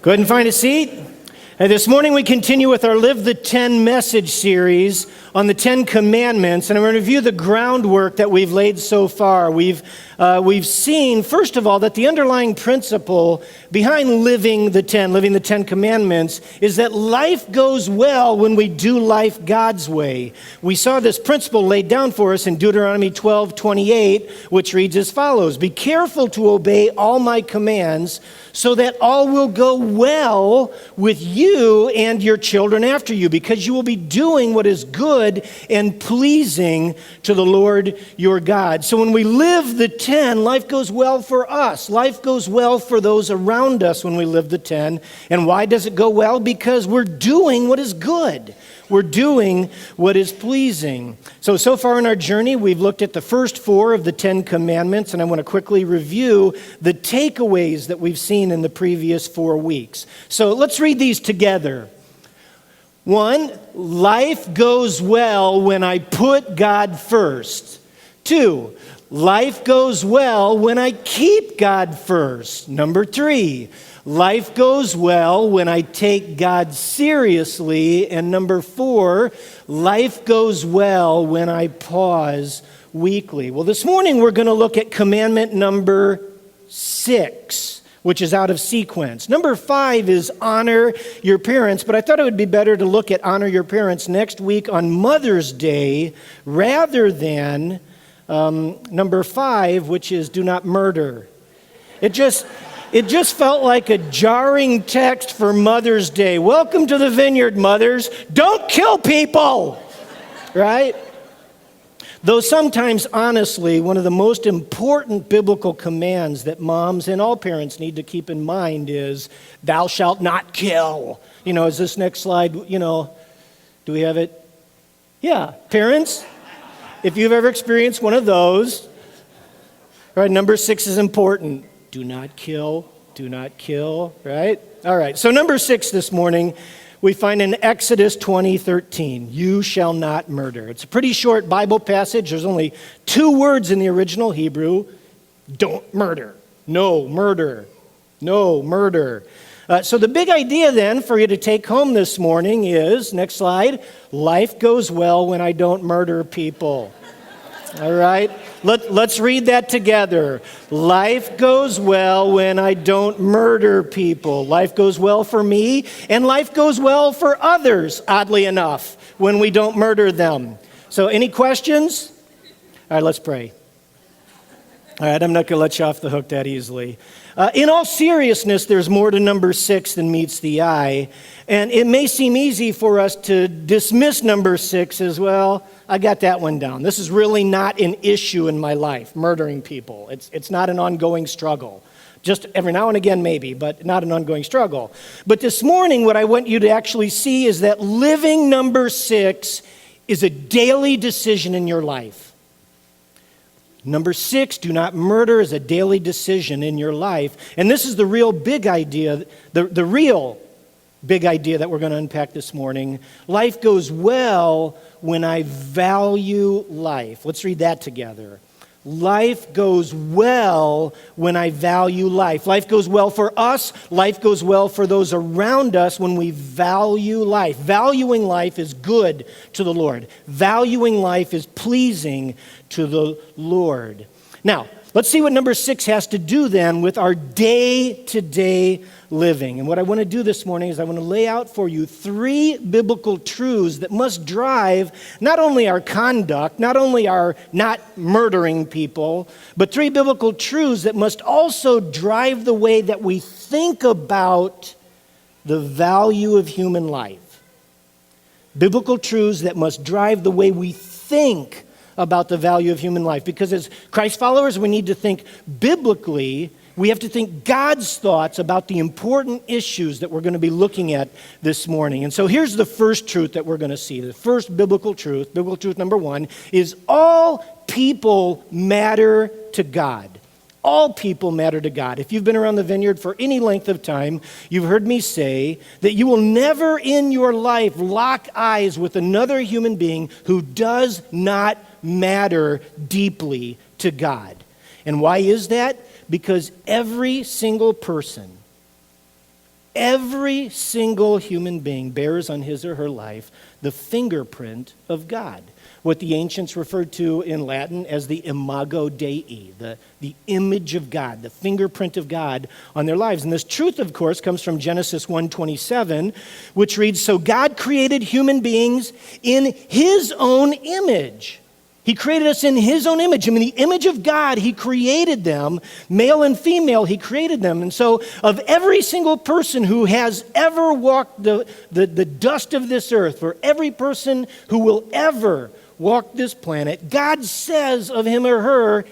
Go ahead and find a seat. This morning we continue with our Live the 10 message series on the 10 commandments, and I'm going to review the groundwork that we've laid so far. We've seen, first of all, that the underlying principle behind living the 10 commandments, is that life goes well when we do life God's way. We saw this principle laid down for us in Deuteronomy 12:28, which reads as follows: "Be careful to obey all my commands, so that all will go well with you and your children after you, because you will be doing what is good and pleasing to the Lord your God." So when we live the 10, life goes well for us. Life goes well for those around us when we live the 10. And why does it go well? Because we're doing what is good. We're doing what is pleasing. So far in our journey, we've looked at the first 4 of the 10 commandments, and I want to quickly review the takeaways that we've seen in the previous 4 weeks. So let's read these together. 1, life goes well when I put God first. 2, life goes well when I keep God first. Number 3, life goes well when I take God seriously. And number 4, life goes well when I pause weekly. Well, this morning we're going to look at commandment number 6, which is out of sequence. Number 5 is honor your parents, but I thought it would be better to look at honor your parents next week on Mother's Day rather than number 5, which is do not murder. It just felt like a jarring text for Mother's Day. Welcome to the vineyard, mothers. Don't kill people, right? Though sometimes, honestly, one of the most important biblical commands that moms and all parents need to keep in mind is, thou shalt not kill. Is this next slide, do we have it? Yeah, parents, if you've ever experienced one of those, right, number 6 is important. Do not kill, right? All right, so number 6 this morning, we find in Exodus 20:13, you shall not murder. It's a pretty short Bible passage. There's only 2 words in the original Hebrew. Don't murder. No murder. No murder. So the big idea then for you to take home this morning is, next slide, life goes well when I don't murder people. All right? Let's read that together. Life goes well when I don't murder people. Life goes well for me, and life goes well for others, oddly enough, when we don't murder them. So any questions? All right, let's pray. All right, I'm not going to let you off the hook that easily. In all seriousness, there's more to number 6 than meets the eye. And it may seem easy for us to dismiss number 6 as, well, I got that one down. This is really not an issue in my life, murdering people. It's not an ongoing struggle. Just every now and again maybe, but not an ongoing struggle. But this morning, what I want you to actually see is that living number 6 is a daily decision in your life. Number 6, do not murder, is a daily decision in your life. And this is the real big idea, the real big idea that we're going to unpack this morning. Life goes well when I value life. Let's read that together. Life goes well when I value life. Life goes well for us. Life goes well for those around us when we value life. Valuing life is good to the Lord. Valuing life is pleasing to the Lord. Now, let's see what number 6 has to do then with our day-to-day living. And what I want to do this morning is I want to lay out for you 3 biblical truths that must drive not only our conduct, not only our not murdering people, but 3 biblical truths that must also drive the way that we think about the value of human life. Biblical truths that must drive the way we think about the value of human life. Because as Christ followers, we need to think biblically. We have to think God's thoughts about the important issues that we're going to be looking at this morning. And so here's the first truth that we're going to see. The first biblical truth number 1, is all people matter to God. All people matter to God. If you've been around the vineyard for any length of time, you've heard me say that you will never in your life lock eyes with another human being who does not matter deeply to God. And why is that? Because every single person Every single human being bears on his or her life the fingerprint of God, what the ancients referred to in Latin as the imago Dei, the image of God, the fingerprint of God on their lives. And this truth, of course, comes from Genesis 1:27, which reads, "So God created human beings in his own image." He created us in his own image. I mean, the image of God, he created them. Male and female, he created them. And so of every single person who has ever walked the dust of this earth, for every person who will ever walk this planet, God says of him or her,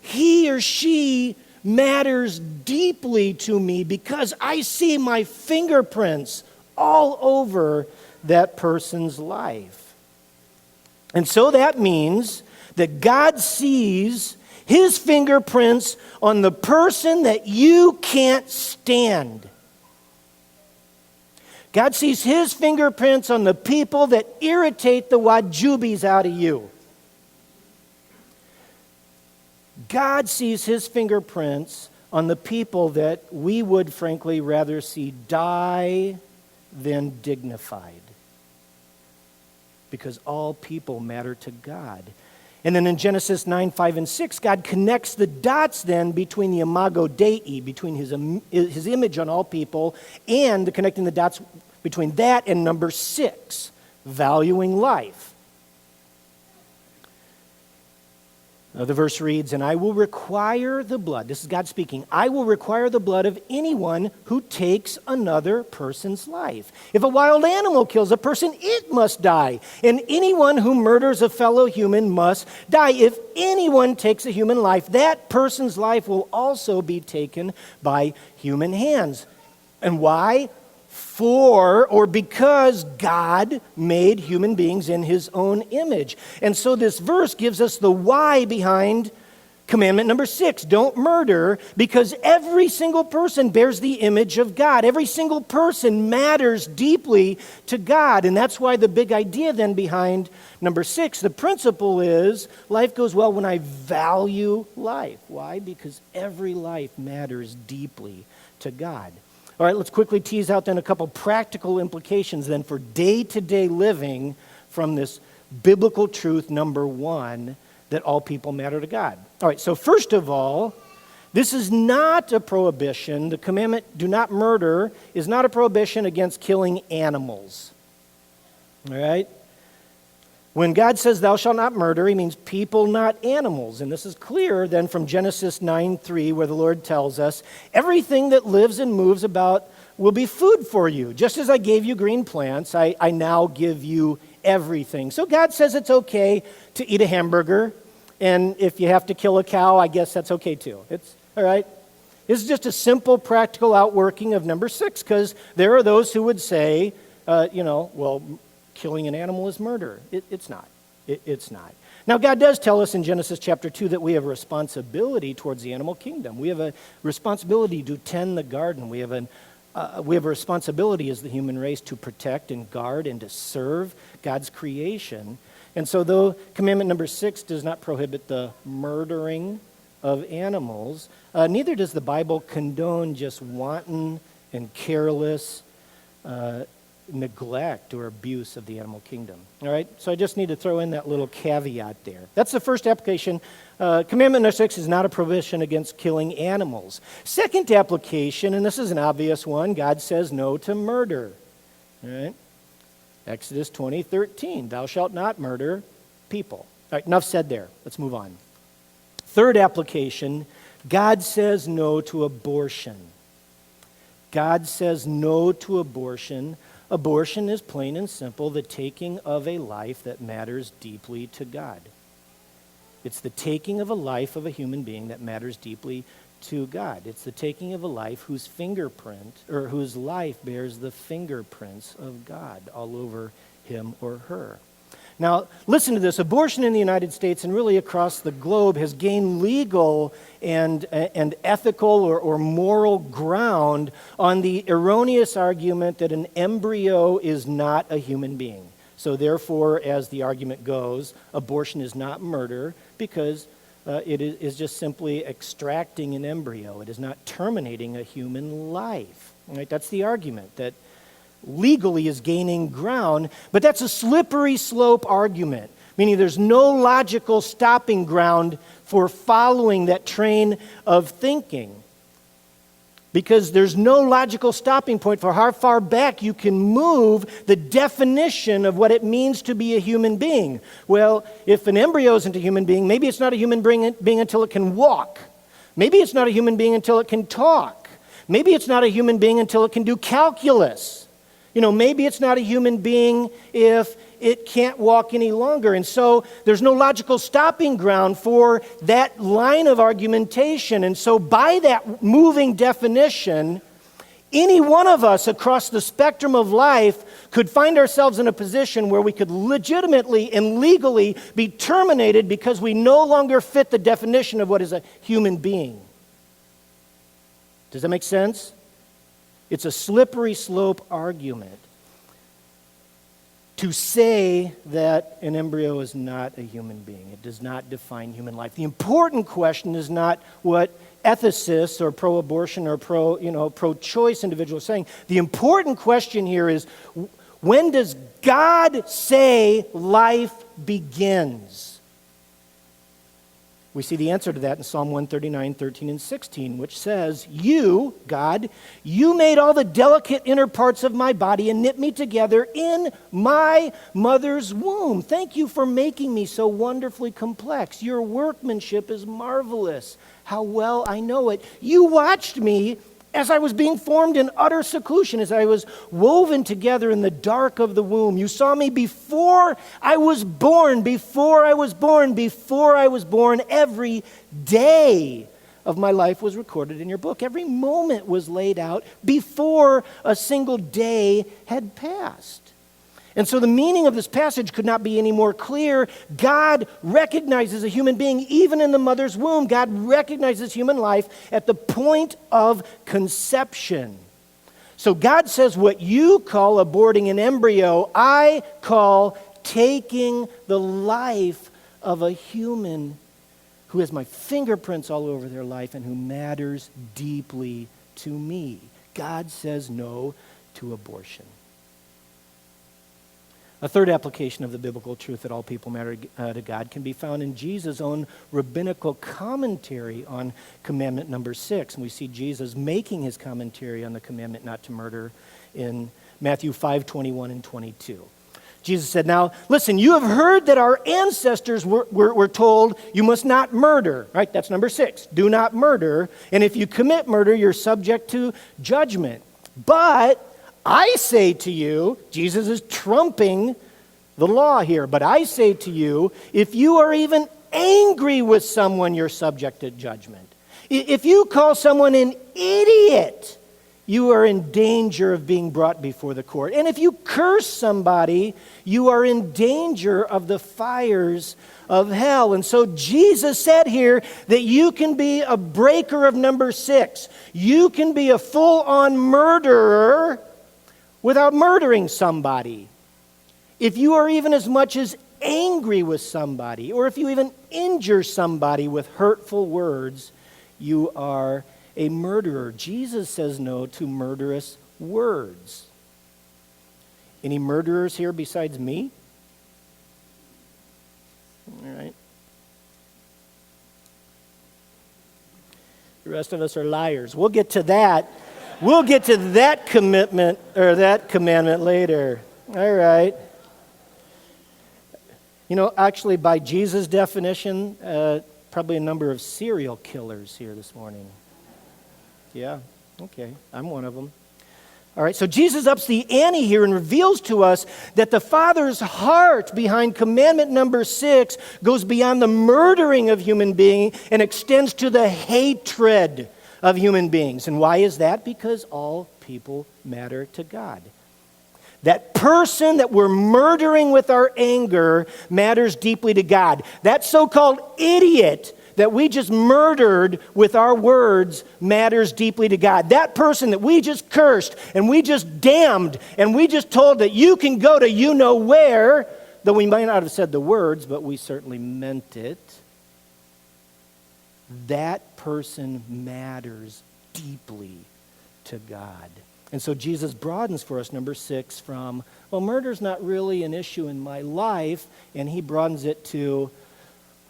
he or she matters deeply to me because I see my fingerprints all over that person's life. And so that means that God sees his fingerprints on the person that you can't stand. God sees his fingerprints on the people that irritate the wajubis out of you. God sees his fingerprints on the people that we would frankly rather see die than dignified. Because all people matter to God. And then in Genesis 9, 5, and 6, God connects the dots then between the imago Dei, between his image on all people, and connecting the dots between that and number 6, valuing life. The verse reads, "And I will require the blood," this is God speaking, "I will require the blood of anyone who takes another person's life. If a wild animal kills a person, it must die. And anyone who murders a fellow human must die. If anyone takes a human life, that person's life will also be taken by human hands." And why? Because God made human beings in his own image. And so this verse gives us the why behind commandment number 6, don't murder, because every single person bears the image of God. Every single person matters deeply to God. And that's why the big idea then behind number 6, the principle is life goes well when I value life. Why? Because every life matters deeply to God. All right, let's quickly tease out then a couple practical implications then for day-to-day living from this biblical truth, number 1, that all people matter to God. All right, so first of all, this is not a prohibition. The commandment, do not murder, is not a prohibition against killing animals. All right? When God says thou shalt not murder, he means people, not animals. And this is clear then from Genesis 9:3, where the Lord tells us, everything that lives and moves about will be food for you. Just as I gave you green plants, I now give you everything. So God says it's okay to eat a hamburger, and if you have to kill a cow, I guess that's okay too. It's all right. This is just a simple, practical outworking of number 6, because there are those who would say, well, killing an animal is murder. It's not. It's not. Now, God does tell us in Genesis chapter 2 that we have a responsibility towards the animal kingdom. We have a responsibility to tend the garden. We have a responsibility as the human race to protect and guard and to serve God's creation. And so though commandment number 6 does not prohibit the murdering of animals, neither does the Bible condone just wanton and careless neglect or abuse of the animal kingdom. All right? So I just need to throw in that little caveat there. That's the first application. Commandment number 6 is not a prohibition against killing animals. Second application, and this is an obvious one, God says no to murder. All right? Exodus 20:13, thou shalt not murder people. All right, enough said there. Let's move on. Third application, God says no to abortion. God says no to abortion. Abortion is plain and simple the taking of a life that matters deeply to God. It's the taking of a life of a human being that matters deeply to God. It's the taking of a life whose fingerprint, or whose life bears the fingerprints of God all over him or her. Now, listen to this. Abortion in the United States and really across the globe has gained legal and ethical or moral ground on the erroneous argument that an embryo is not a human being. So therefore, as the argument goes, abortion is not murder because it is just simply extracting an embryo. It is not terminating a human life. Right? That's the argument, that legally is gaining ground, but that's a slippery slope argument, meaning there's no logical stopping ground for following that train of thinking. Because there's no logical stopping point for how far back you can move the definition of what it means to be a human being. Well, if an embryo isn't a human being, maybe it's not a human being until it can walk. Maybe it's not a human being until it can talk. Maybe it's not a human being until it can do calculus. Maybe it's not a human being if it can't walk any longer. And so there's no logical stopping ground for that line of argumentation. And so by that moving definition, any one of us across the spectrum of life could find ourselves in a position where we could legitimately and legally be terminated because we no longer fit the definition of what is a human being. Does that make sense? It's a slippery slope argument to say that an embryo is not a human being. It does not define human life. The important question is not what ethicists or pro-abortion or pro-choice individuals are saying. The important question here is, when does God say life begins? We see the answer to that in Psalm 139, 13, and 16, which says, "You, God, you made all the delicate inner parts of my body and knit me together in my mother's womb. Thank you for making me so wonderfully complex. Your workmanship is marvelous. How well I know it. You watched me as I was being formed in utter seclusion, as I was woven together in the dark of the womb. You saw me before I was born, Every day of my life was recorded in your book. Every moment was laid out before a single day had passed." And so the meaning of this passage could not be any more clear. God recognizes a human being even in the mother's womb. God recognizes human life at the point of conception. So God says, what you call aborting an embryo, I call taking the life of a human who has my fingerprints all over their life and who matters deeply to me. God says no to abortion. A third application of the biblical truth that all people matter to God can be found in Jesus' own rabbinical commentary on commandment number 6. And we see Jesus making his commentary on the commandment not to murder in Matthew 5:21 and 22. Jesus said, "Now, listen, you have heard that our ancestors were told you must not murder," right? That's number 6. Do not murder. And if you commit murder, you're subject to judgment. But I say to you, Jesus is trumping the law here, but I say to you, if you are even angry with someone, you're subject to judgment. If you call someone an idiot, you are in danger of being brought before the court. And if you curse somebody, you are in danger of the fires of hell. And so Jesus said here that you can be a breaker of number 6. You can be a full-on murderer without murdering somebody. If you are even as much as angry with somebody, or if you even injure somebody with hurtful words, you are a murderer. Jesus says no to murderous words. Any murderers here besides me? All right. The rest of us are liars. We'll get to that. We'll get to that commitment or that commandment later. All right. Actually, by Jesus' definition, probably a number of serial killers here this morning. Yeah, okay, I'm one of them. All right, so Jesus ups the ante here and reveals to us that the Father's heart behind commandment number 6 goes beyond the murdering of human beings and extends to the hatred of human beings. And why is that? Because all people matter to God. That person that we're murdering with our anger matters deeply to God. That so-called idiot that we just murdered with our words matters deeply to God. That person that we just cursed and we just damned and we just told that you can go to you know where, though we might not have said the words, but we certainly meant it. That person matters deeply to God. And so Jesus broadens for us, number 6, from, well, murder's not really an issue in my life, and he broadens it to,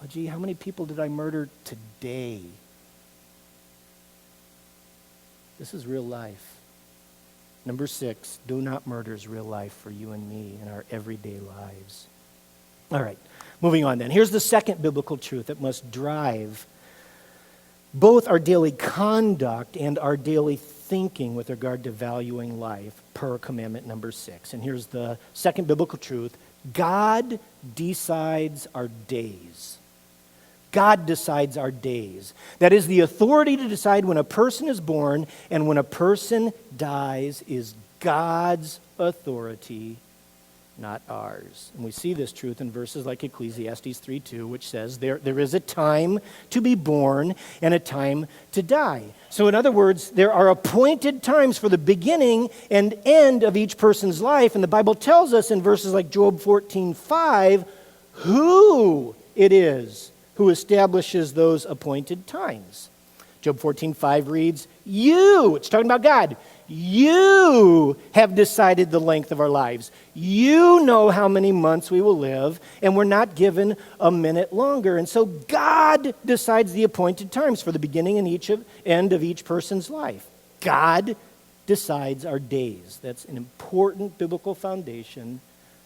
well, gee, how many people did I murder today? This is real life. Number 6, do not murder is real life for you and me in our everyday lives. All right, moving on then. Here's the second biblical truth that must drive both our daily conduct and our daily thinking with regard to valuing life per commandment number 6. And here's the second biblical truth. God decides our days. God decides our days. That is, the authority to decide when a person is born and when a person dies is God's authority, not ours. And we see this truth in verses like Ecclesiastes 3:2, which says there is a time to be born and a time to die. So in other words, there are appointed times for the beginning and end of each person's life. And the Bible tells us in verses like Job 14:5 who it is who establishes those appointed times. Job 14:5 reads, you, it's talking about God, you have decided the length of our lives. You know how many months we will live, and we're not given a minute longer. And so God decides the appointed times for the beginning and end of each person's life. God decides our days. That's an important biblical foundation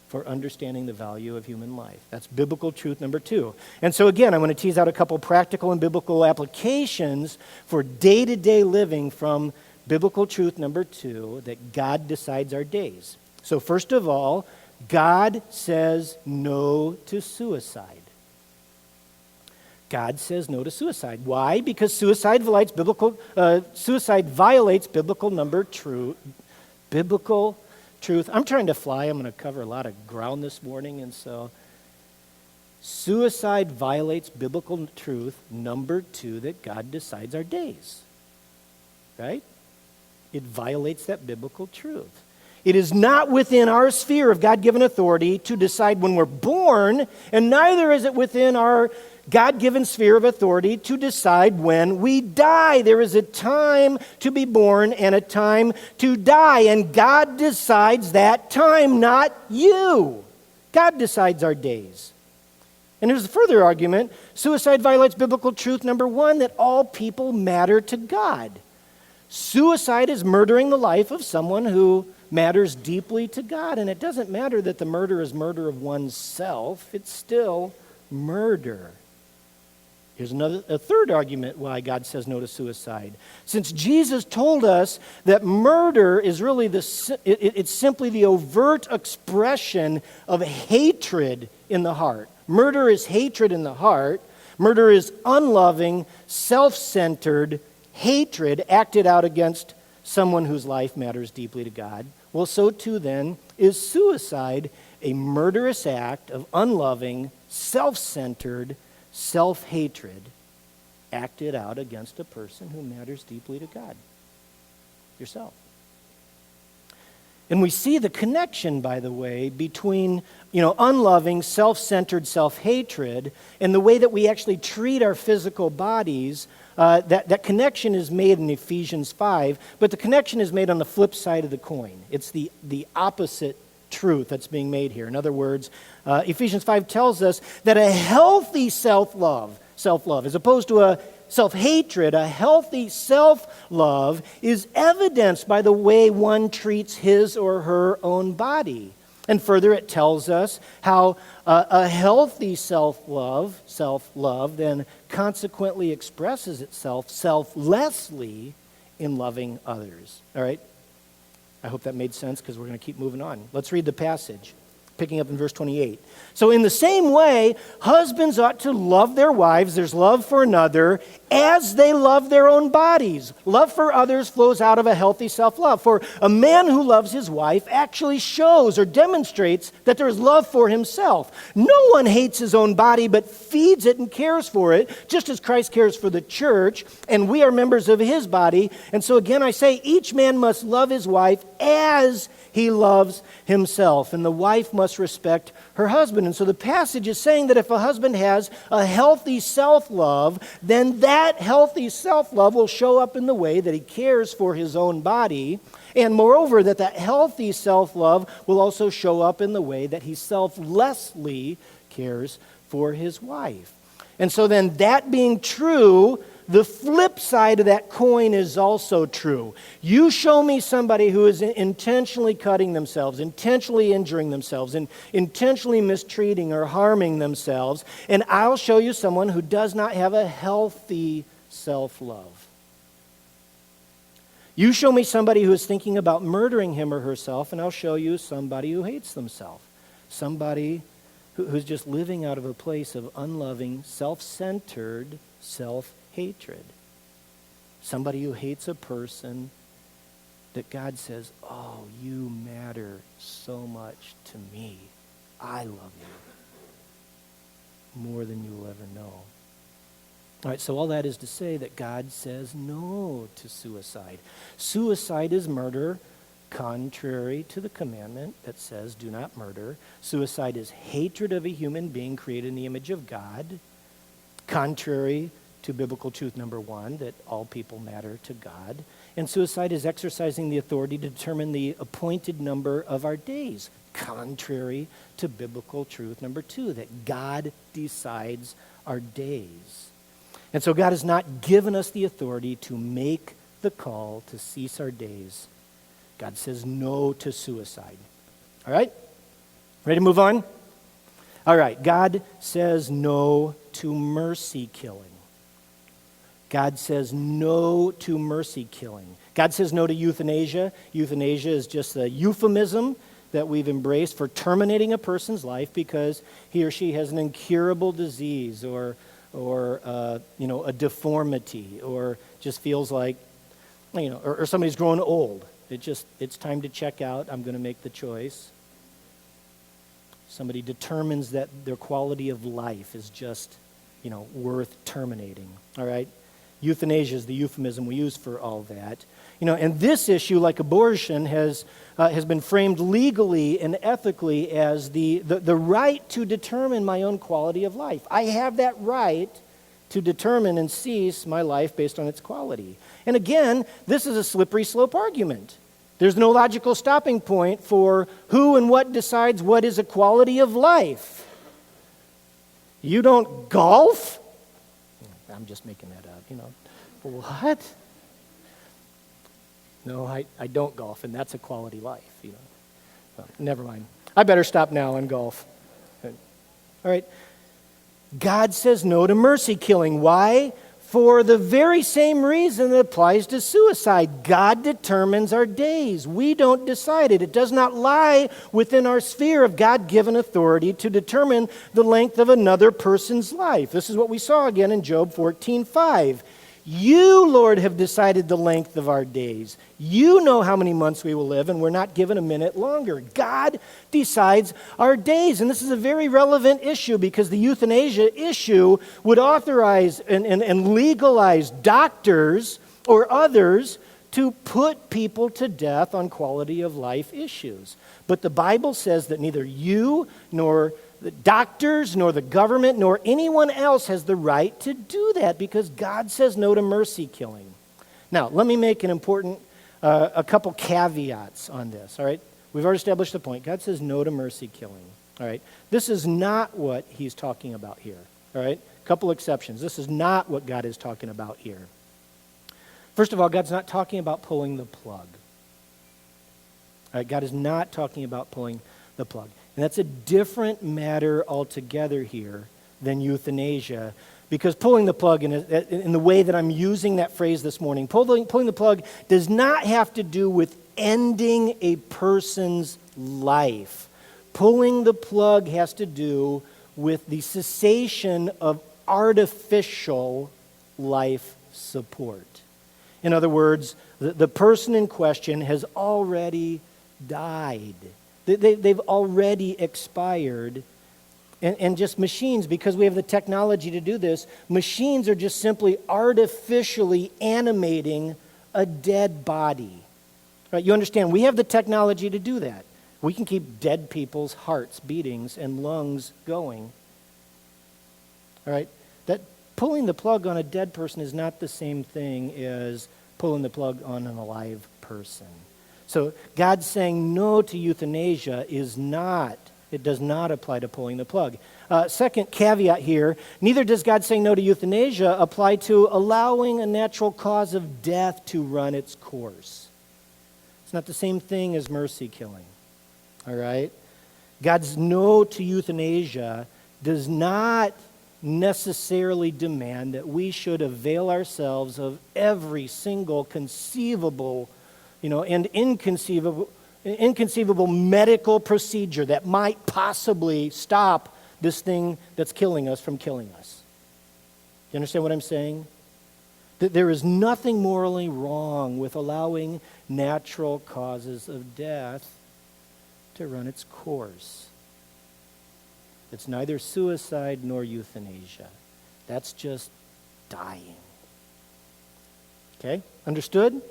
for understanding the value of human life. That's biblical truth number 2. And so again, I want to tease out a couple practical and biblical applications for day-to-day living from biblical truth number 2, that God decides our days. So first of all, God says no to suicide. God says no to suicide. Why? Because suicide violates biblical truth. I'm trying to fly. I'm going to cover a lot of ground this morning, and so suicide violates biblical truth number 2, that God decides our days. Right? It violates that biblical truth. It is not within our sphere of God-given authority to decide when we're born, and neither is it within our God-given sphere of authority to decide when we die. There is a time to be born and a time to die, and God decides that time, not you. God decides our days. And here's the further argument. Suicide violates biblical truth number 1, that all people matter to God. Suicide is murdering the life of someone who matters deeply to God, and it doesn't matter that the murder is murder of oneself. It's still murder. Here's a third argument why God says no to suicide. Since Jesus told us that murder is really it's simply the overt expression of hatred in the heart. Murder is hatred in the heart. Murder is unloving, self-centered hatred acted out against someone whose life matters deeply to God. Well, so too then is suicide, a murderous act of unloving, self-centered self-hatred acted out against a person who matters deeply to God, yourself. And we see the connection, by the way, between unloving, self-centered self-hatred and the way that we actually treat our physical bodies. That connection is made in Ephesians 5, but the connection is made on the flip side of the coin. It's the opposite truth that's being made here. In other words, Ephesians 5 tells us that a healthy self-love, as opposed to a self-hatred, a healthy self-love is evidenced by the way one treats his or her own body. And further, it tells us how a healthy self-love then consequently expresses itself selflessly in loving others. All right? I hope that made sense because we're going to keep moving on. Let's read the passage, picking up in verse 28. So in the same way, husbands ought to love their wives, there's love for another, as they love their own bodies. Love for others flows out of a healthy self-love. For a man who loves his wife actually shows or demonstrates that there is love for himself. No one hates his own body, but feeds it and cares for it, just as Christ cares for the church, and we are members of his body. And so again, I say, each man must love his wife as he loves himself, and the wife must must respect her husband. And so the passage is saying that if a husband has a healthy self-love, then that healthy self-love will show up in the way that he cares for his own body. And moreover, that healthy self-love will also show up in the way that he selflessly cares for his wife. And so then, that being true, the flip side of that coin is also true. You show me somebody who is intentionally cutting themselves, intentionally injuring themselves, and intentionally mistreating or harming themselves, and I'll show you someone who does not have a healthy self-love. You show me somebody who is thinking about murdering him or herself, and I'll show you somebody who hates themselves. Somebody who's just living out of a place of unloving, self-centered self-hatred. Somebody who hates a person that God says, oh, you matter so much to me. I love you more than you'll ever know. All right, so all that is to say that God says no to suicide. Suicide is murder, contrary to the commandment that says do not murder. Suicide is hatred of a human being created in the image of God, contrary to biblical truth number one, that all people matter to God. And suicide is exercising the authority to determine the appointed number of our days, contrary to biblical truth number two, that God decides our days. And so God has not given us the authority to make the call to cease our days. God says no to suicide. All right? Ready to move on? All right. God says no to mercy killing. God says no to mercy killing. God says no to euthanasia. Euthanasia is just a euphemism that we've embraced for terminating a person's life because he or she has an incurable disease or a deformity, or just feels like, or somebody's grown old. It's time to check out. I'm going to make the choice. Somebody determines that their quality of life is just, worth terminating. All right? Euthanasia is the euphemism we use for all that. And this issue, like abortion, has been framed legally and ethically as the right to determine my own quality of life. I have that right to determine and cease my life based on its quality. And again, this is a slippery slope argument. There's no logical stopping point for who and what decides what is a quality of life. You don't golf? I'm just making that up, What? No, I don't golf, and that's a quality life, Well, never mind. I better stop now on golf. All right. God says no to mercy killing. Why? For the very same reason that applies to suicide. God determines our days. We don't decide it. It does not lie within our sphere of God-given authority to determine the length of another person's life. This is what we saw again in Job 14:5. You, Lord, have decided the length of our days. You know how many months we will live, and we're not given a minute longer. God decides our days. And this is a very relevant issue because the euthanasia issue would authorize and legalize doctors or others to put people to death on quality of life issues. But the Bible says that neither you nor the doctors, nor the government, nor anyone else has the right to do that because God says no to mercy killing. Now, let me make an important, a couple caveats on this, all right? We've already established the point. God says no to mercy killing, all right? This is not what he's talking about here, all right? A couple exceptions. This is not what God is talking about here. First of all, God's not talking about pulling the plug. All right, God is not talking about pulling the plug. And that's a different matter altogether here than euthanasia, because pulling the plug, in the way that I'm using that phrase this morning, pulling the plug does not have to do with ending a person's life. Pulling the plug has to do with the cessation of artificial life support. In other words, the person in question has already died. They've already expired. And just machines, because we have the technology to do this, machines are just simply artificially animating a dead body. Right? You understand, we have the technology to do that. We can keep dead people's hearts, beatings, and lungs going. All right? That pulling the plug on a dead person is not the same thing as pulling the plug on an alive person. So God saying no to euthanasia it does not apply to pulling the plug. Second caveat here, neither does God saying no to euthanasia apply to allowing a natural cause of death to run its course. It's not the same thing as mercy killing. All right? God's no to euthanasia does not necessarily demand that we should avail ourselves of every single conceivable, and inconceivable medical procedure that might possibly stop this thing that's killing us from killing us. You understand what I'm saying? That there is nothing morally wrong with allowing natural causes of death to run its course. It's neither suicide nor euthanasia. That's just dying. Okay? Understood?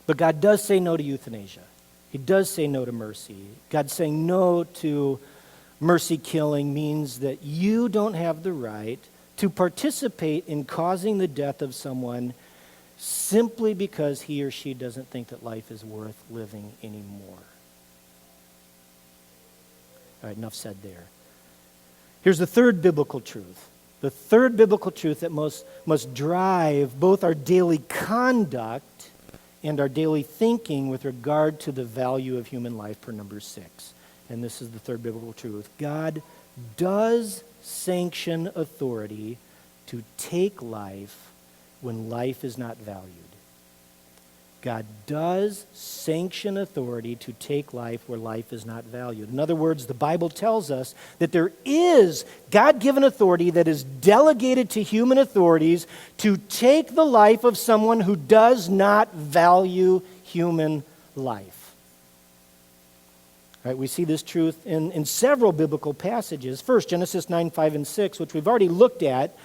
But God does say no to euthanasia. He does say no to mercy. God saying no to mercy killing means that you don't have the right to participate in causing the death of someone simply because he or she doesn't think that life is worth living anymore. All right, enough said there. Here's the third biblical truth. The third biblical truth that must drive both our daily conduct and our daily thinking with regard to the value of human life, per number 6. And this is the third biblical truth. God does sanction authority to take life when life is not valued. God does sanction authority to take life where life is not valued. In other words, the Bible tells us that there is God-given authority that is delegated to human authorities to take the life of someone who does not value human life. All right, we see this truth in several biblical passages. First, Genesis 9, 5, and 6, which we've already looked at,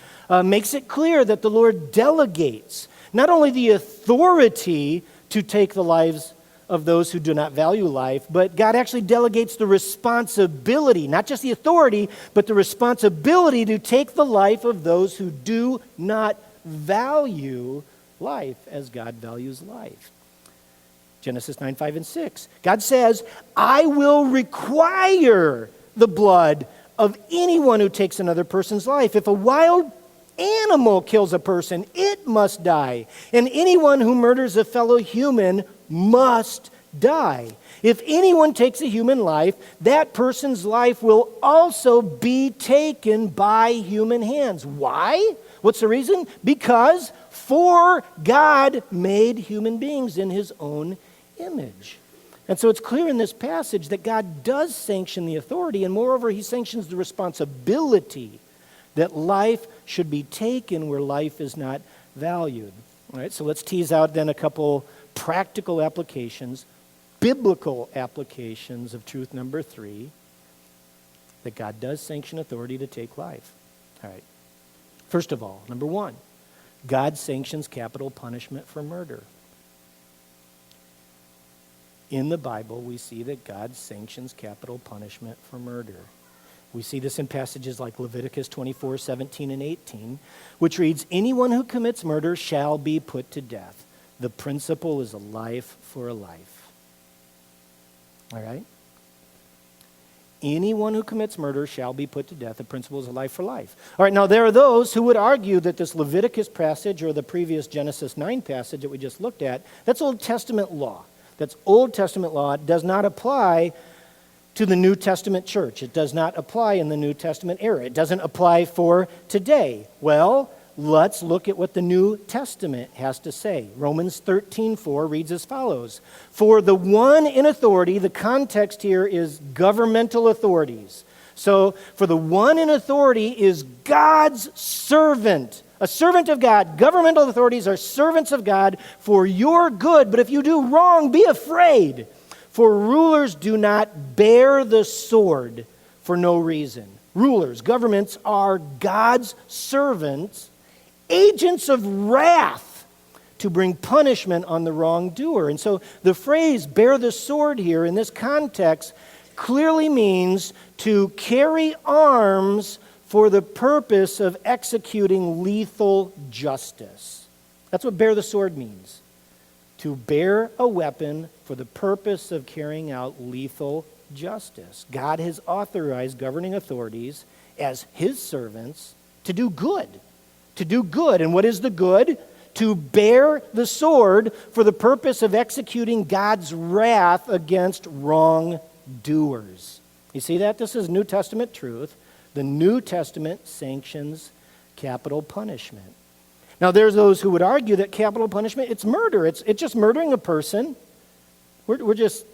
makes it clear that the Lord delegates not only the authority to take the lives of those who do not value life, but God actually delegates the responsibility, not just the authority, but the responsibility to take the life of those who do not value life as God values life. Genesis 9, 5, and 6. God says, I will require the blood of anyone who takes another person's life. If a wild animal kills a person, it must die. And anyone who murders a fellow human must die. If anyone takes a human life, that person's life will also be taken by human hands. Why? What's the reason? Because for God made human beings in his own image. And so it's clear in this passage that God does sanction the authority, and moreover, he sanctions the responsibility that life should be taken where life is not valued. All right, so let's tease out then a couple practical applications, biblical applications of truth number 3, that God does sanction authority to take life. All right. First of all, number 1, God sanctions capital punishment for murder. In the Bible, we see that God sanctions capital punishment for murder. We see this in passages like Leviticus 24, 17, and 18, which reads, anyone who commits murder shall be put to death. The principle is a life for a life. All right? Anyone who commits murder shall be put to death. The principle is a life for life. All right, now there are those who would argue that this Leviticus passage or the previous Genesis 9 passage that we just looked at, that's Old Testament law. That's Old Testament law. It does not apply to the New Testament church. It does not apply in the New Testament era. It doesn't apply for today. Well, let's look at what the New Testament has to say. Romans 13:4 reads as follows. For the one in authority, the context here is governmental authorities. So, for the one in authority is God's servant, a servant of God. Governmental authorities are servants of God for your good, but if you do wrong, be afraid. For rulers do not bear the sword for no reason. Rulers, governments are God's servants, agents of wrath to bring punishment on the wrongdoer. And so the phrase bear the sword here in this context clearly means to carry arms for the purpose of executing lethal justice. That's what bear the sword means. To bear a weapon for the purpose of carrying out lethal justice. God has authorized governing authorities as his servants to do good. To do good. And what is the good? To bear the sword for the purpose of executing God's wrath against wrongdoers. You see that? This is New Testament truth. The New Testament sanctions capital punishment. Now, there's those who would argue that capital punishment, it's murder. It's just murdering a person. We're just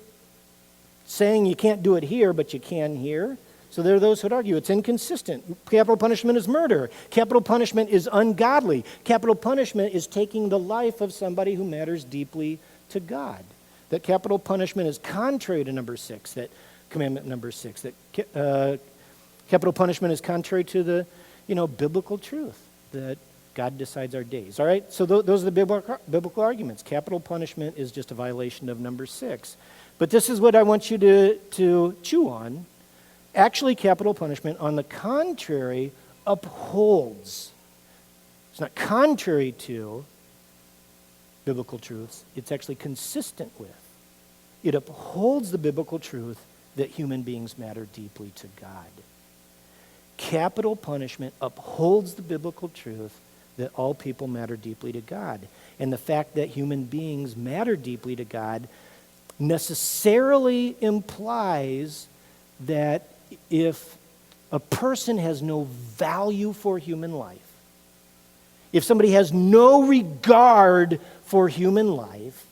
saying you can't do it here, but you can here. So there are those who would argue it's inconsistent. Capital punishment is murder. Capital punishment is ungodly. Capital punishment is taking the life of somebody who matters deeply to God. That capital punishment is contrary to number 6, that commandment number 6, that capital punishment is contrary to the, biblical truth, that God decides our days. All right? So those are the biblical arguments. Capital punishment is just a violation of number 6. But this is what I want you to chew on. Actually, capital punishment, on the contrary, upholds. It's not contrary to biblical truths. It's actually consistent with. It upholds the biblical truth that human beings matter deeply to God. Capital punishment upholds the biblical truth that all people matter deeply to God. And the fact that human beings matter deeply to God necessarily implies that if a person has no value for human life, if somebody has no regard for human life,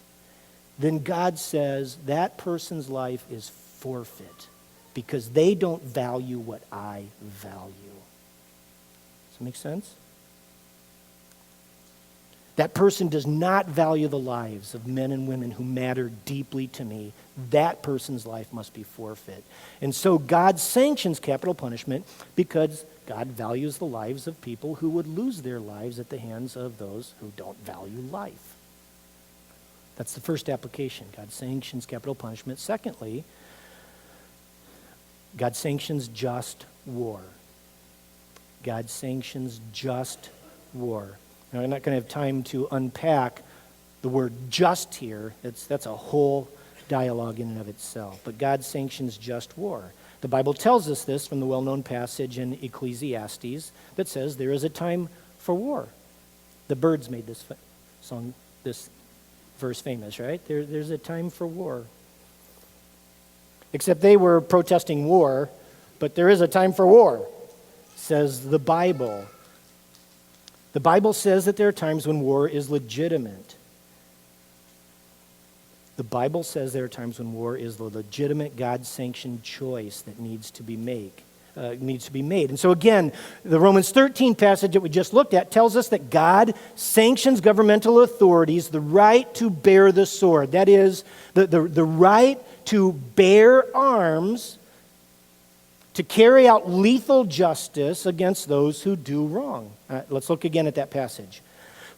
then God says that person's life is forfeit because they don't value what I value. Does that make sense? That person does not value the lives of men and women who matter deeply to me. That person's life must be forfeit. And so God sanctions capital punishment because God values the lives of people who would lose their lives at the hands of those who don't value life. That's the first application. God sanctions capital punishment. Secondly, God sanctions just war. God sanctions just war. Now, I'm not going to have time to unpack the word just here. That's a whole dialogue in and of itself. But God sanctions just war. The Bible tells us this from the well-known passage in Ecclesiastes that says there is a time for war. The Byrds made this song, this verse famous, right? There's a time for war. Except they were protesting war, but there is a time for war, says the Bible. The Bible says that there are times when war is legitimate. The Bible says there are times when war is the legitimate God-sanctioned choice that needs to be made. And so again, the Romans 13 passage that we just looked at tells us that God sanctions governmental authorities the right to bear the sword. That is, the right to bear arms to carry out lethal justice against those who do wrong. Let's look again at that passage.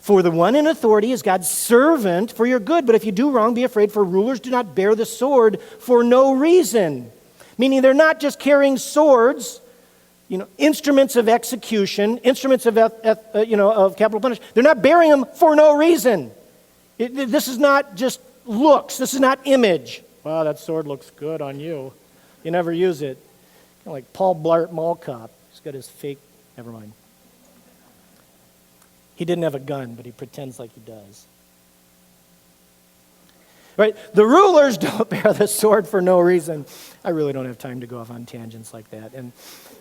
For the one in authority is God's servant for your good, but if you do wrong, be afraid, for rulers do not bear the sword for no reason. Meaning they're not just carrying swords, instruments of execution, instruments of capital punishment. They're not bearing them for no reason. This is not just looks. This is not image. Wow, that sword looks good on you. You never use it. Kind of like Paul Blart Mall Cop. He's got his fake, never mind. He didn't have a gun, but he pretends like he does. Right? The rulers don't bear the sword for no reason. I really don't have time to go off on tangents like that. And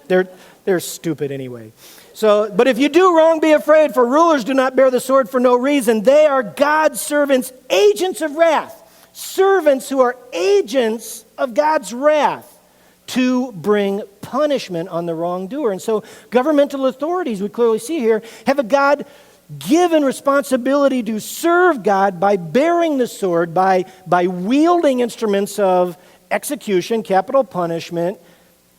they're stupid anyway. So, but if you do wrong, be afraid, for rulers do not bear the sword for no reason. They are God's servants, agents of wrath. Servants who are agents of God's wrath to bring punishment on the wrongdoer. And so governmental authorities, we clearly see here, have a God-given responsibility to serve God by bearing the sword, by wielding instruments of execution, capital punishment,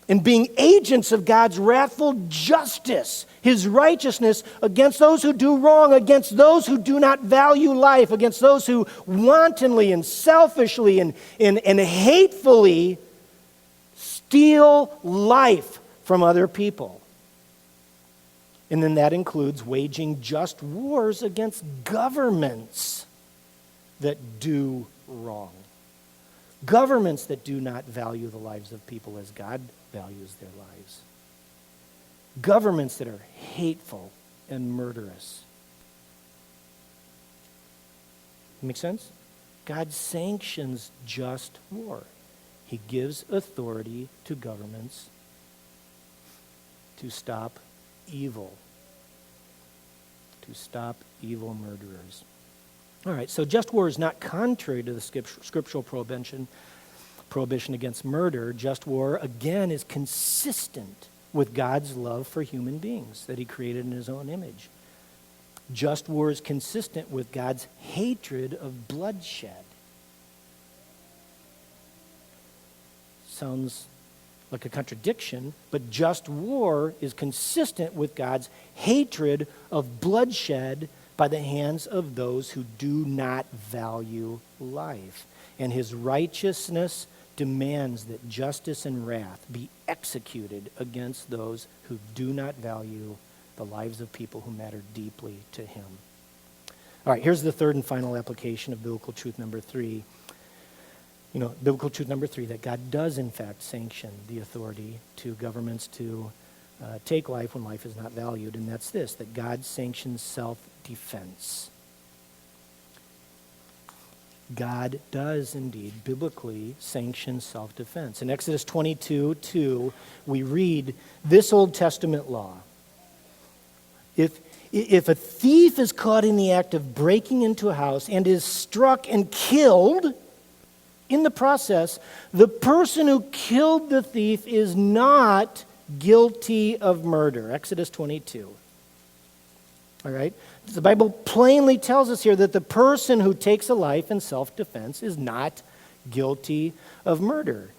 and being agents of God's wrathful justice, his righteousness against those who do wrong, against those who do not value life, against those who wantonly and selfishly and hatefully steal life from other people. And then that includes waging just wars against governments that do wrong. Governments that do not value the lives of people as God values their lives. Governments that are hateful and murderous. Make sense? God sanctions just war. He gives authority to governments to stop evil, to stop evil murderers. All right, so just war is not contrary to the scriptural prohibition against murder. Just war, again, is consistent with God's love for human beings that he created in his own image. Just war is consistent with God's hatred of bloodshed. Sounds like a contradiction, but just war is consistent with God's hatred of bloodshed by the hands of those who do not value life. And his righteousness demands that justice and wrath be executed against those who do not value the lives of people who matter deeply to him. All right, here's the third and final application of biblical truth number 3. Biblical truth number 3, that God does in fact sanction the authority to governments to take life when life is not valued, and that's this, that God sanctions self-defense. God does indeed biblically sanction self-defense. In Exodus 22:2, we read this Old Testament law. If a thief is caught in the act of breaking into a house and is struck and killed in the process, the person who killed the thief is not guilty of murder. Exodus 22. All right? The Bible plainly tells us here that the person who takes a life in self-defense is not guilty of murder.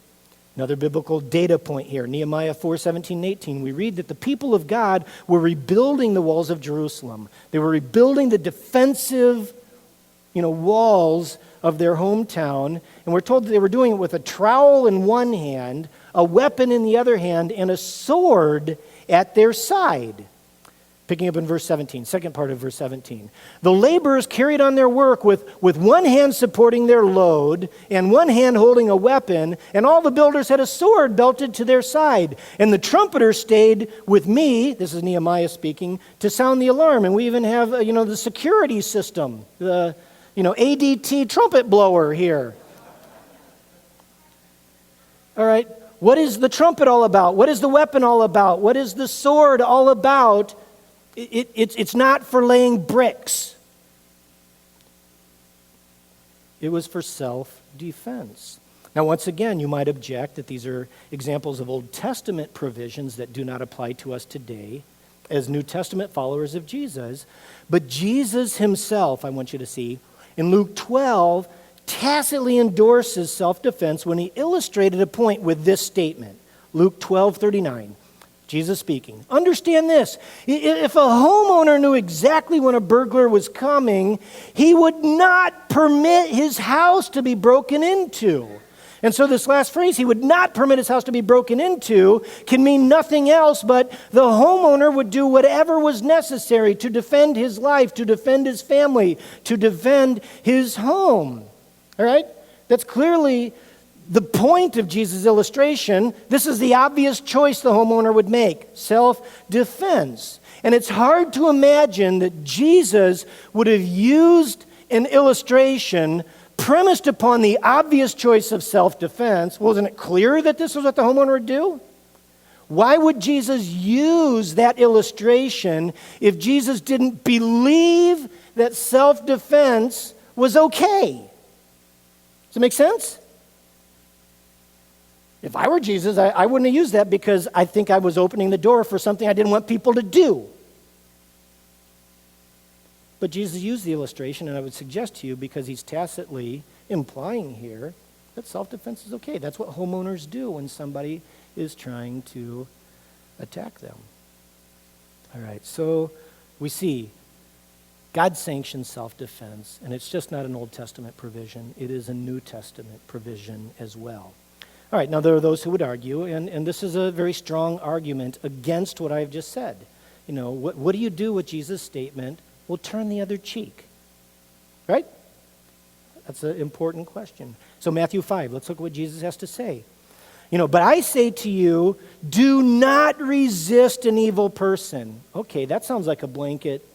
Another biblical data point here, Nehemiah 4:17-18, we read that the people of God were rebuilding the walls of Jerusalem. They were rebuilding the defensive, walls of their hometown, and we're told that they were doing it with a trowel in one hand, a weapon in the other hand, and a sword at their side. Picking up in verse 17, second part of verse 17. The laborers carried on their work with one hand supporting their load and one hand holding a weapon, and all the builders had a sword belted to their side. And the trumpeter stayed with me, this is Nehemiah speaking, to sound the alarm. And we even have, the security system, the, ADT trumpet blower here. All right, what is the trumpet all about? What is the weapon all about? What is the sword all about? It's not for laying bricks. It was for self-defense. Now, once again, you might object that these are examples of Old Testament provisions that do not apply to us today as New Testament followers of Jesus. But Jesus himself, I want you to see, in Luke 12, tacitly endorses self-defense when he illustrated a point with this statement. Luke 12:39. Jesus speaking. Understand this. If a homeowner knew exactly when a burglar was coming, he would not permit his house to be broken into. And so this last phrase, he would not permit his house to be broken into, can mean nothing else but the homeowner would do whatever was necessary to defend his life, to defend his family, to defend his home. All right? That's clearly the point of Jesus' illustration. This is the obvious choice the homeowner would make, self-defense. And it's hard to imagine that Jesus would have used an illustration premised upon the obvious choice of self-defense. Wasn't it clear that this was what the homeowner would do? Why would Jesus use that illustration if Jesus didn't believe that self-defense was okay? Does it make sense? If I were Jesus, I wouldn't have used that because I think I was opening the door for something I didn't want people to do. But Jesus used the illustration, and I would suggest to you, because he's tacitly implying here that self-defense is okay. That's what homeowners do when somebody is trying to attack them. All right, so we see God sanctions self-defense, and it's just not an Old Testament provision. It is a New Testament provision as well. All right, now there are those who would argue, and this is a very strong argument against what I've just said. You know, what do you do with Jesus' statement, well, turn the other cheek? Right? That's an important question. So Matthew 5, let's look at what Jesus has to say. You know, but I say to you, do not resist an evil person. Okay, that sounds like a blanket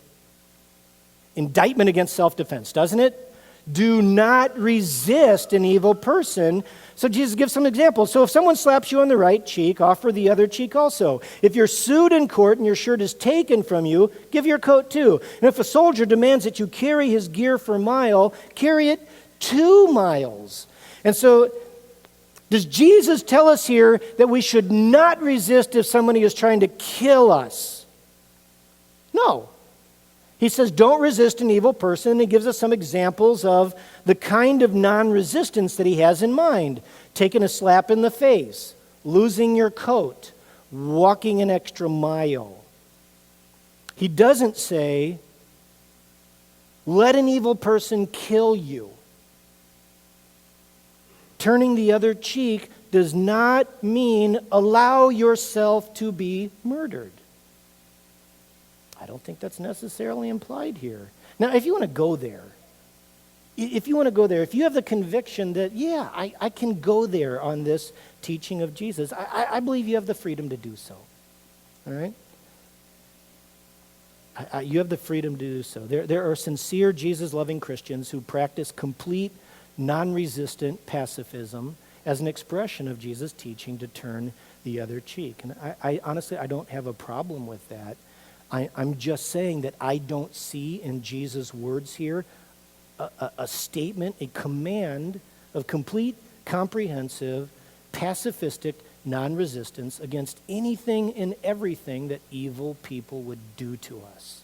indictment against self-defense, doesn't it? Do not resist an evil person. So Jesus gives some examples. So if someone slaps you on the right cheek, offer the other cheek also. If you're sued in court and your shirt is taken from you, give your coat too. And if a soldier demands that you carry his gear for a mile, carry it 2 miles. And so does Jesus tell us here that we should not resist if somebody is trying to kill us? No. He says, don't resist an evil person. He gives us some examples of the kind of non-resistance that he has in mind. Taking a slap in the face, losing your coat, walking an extra mile. He doesn't say, let an evil person kill you. Turning the other cheek does not mean allow yourself to be murdered. I don't think that's necessarily implied here. Now, if you want to go there, if you have the conviction that, yeah, I can go there on this teaching of Jesus, I believe you have the freedom to do so. All right? You have the freedom to do so. There are sincere Jesus-loving Christians who practice complete, non-resistant pacifism as an expression of Jesus' teaching to turn the other cheek. And I honestly, I don't have a problem with that. I'm just saying that I don't see in Jesus' words here a statement, a command of complete, comprehensive, pacifistic non-resistance against anything and everything that evil people would do to us.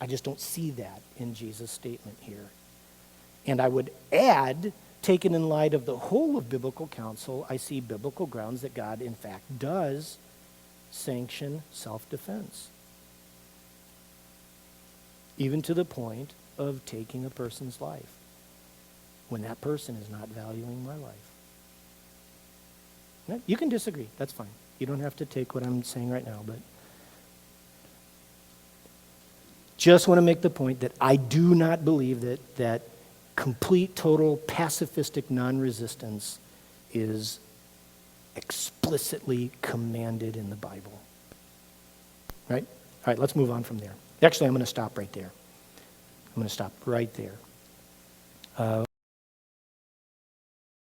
I just don't see that in Jesus' statement here. And I would add, taken in light of the whole of biblical counsel, I see biblical grounds that God, in fact, does sanction self-defense, even to the point of taking a person's life when that person is not valuing my life. Now, you can disagree. That's fine. You don't have to take what I'm saying right now, but just want to make the point that I do not believe that complete, total, pacifistic non-resistance is explicitly commanded in the Bible. Right? All right, let's move on from there. Actually, I'm going to stop right there. I'm going to stop right there.